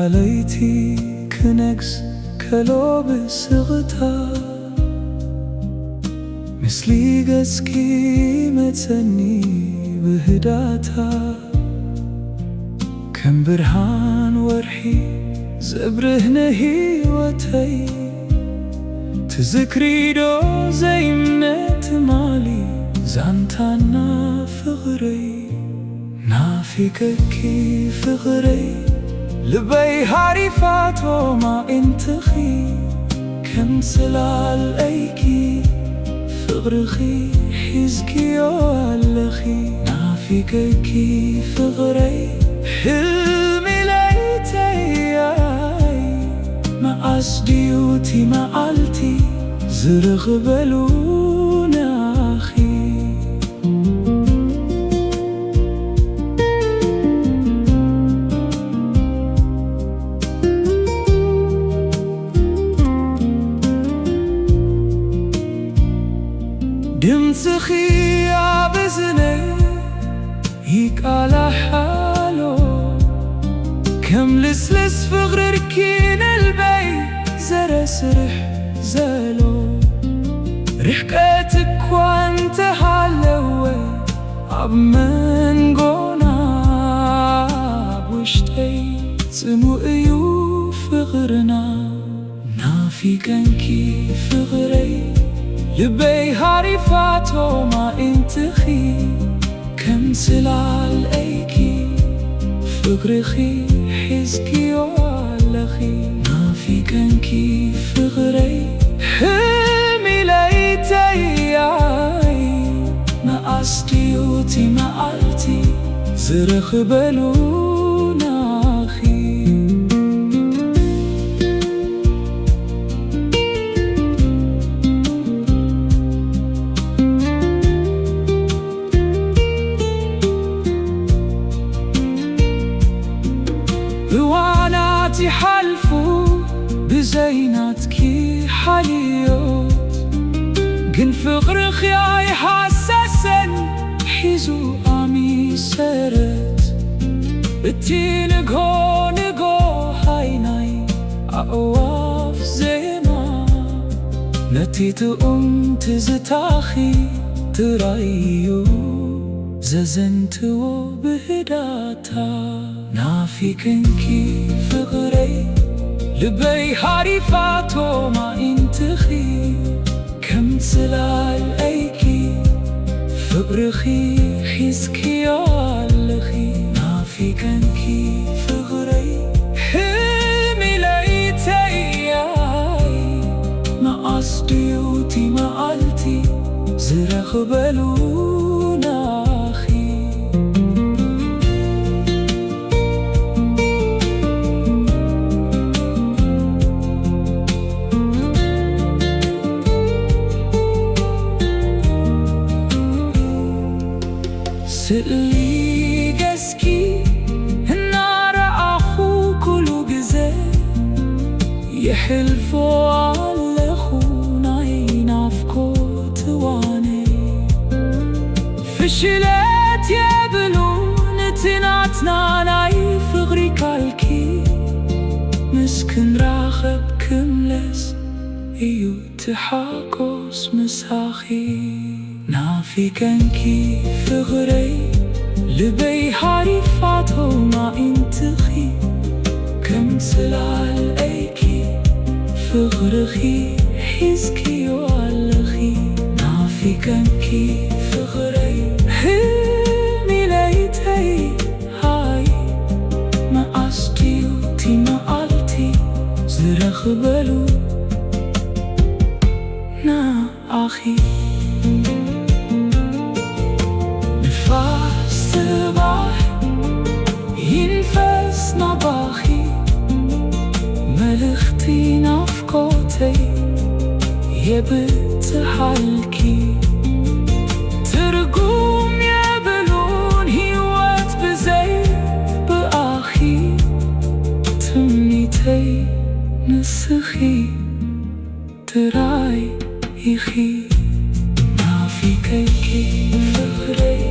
ليتي كنكس كلوب سغتا مثلي قسكي متسني بهداتا كم برهان ورحي زبرهن هيوتي تذكري دو زي منت مالي زانتانا فغري نافيك كي فغري لبي هارفاتو ما انتخي كم سلال ايكي فغرخي حزكي والخي نافيك كي فغري حلمي ليتي ما أسديوتي ما قلتي زرغ بلونا أخي دمسخي يا بزني هيك على حاله كم لسلس فغر ركين البي زر سرح زالو رحكاتك وانت هالوي عب من قونا بوشتي تمو ايو فغرنا نافي كان كي فغري لبي هارفاتو ما انتخي كم سلال ايكي فغرخي حزكي والخي نافي كان كي فغري حلمي ليتي ما أسديوتي ما قلتي زرخ بلونا أخي بواناتي حلفو بزيناتكي حليوت قن فغرخ ياي حسسن حيزو آمي سرت بتي نقو هايناي أقواف زينا نتيت تزتاخي ترايو ززنتو بهداتا نافي كنكي فغري لبي هارفاتو ما انتخي كم سلال ايكي فغرخي حزكي والخي نافي كنكي فغري حلمي ليتي ما أسديوتي ما قلتي زرخ بلونا أخي سئلي قسكي النار أخو كلو جزي يحلفو على خونا ينافكو تواني فشلت يبلون تناتنا ناي فغري كالكي مسكن راخب كملس ايو تحاكوس مساخي نافي كنكي فغري لبي هارفاتو ما انتخي كم سلال ايكي فغرخي حزكي والخي نافي كنكي فغري حلمي ليتي ما أسديوتي ما قلتي زرخ بلو نا أخي نفاس صباح ينفس نباخي ملختي نفقوتي يبت حالكي ترقوم يبلون هيوات بزي بآخي تمنيتي نسخي تراي يخي ما في كيكي فغري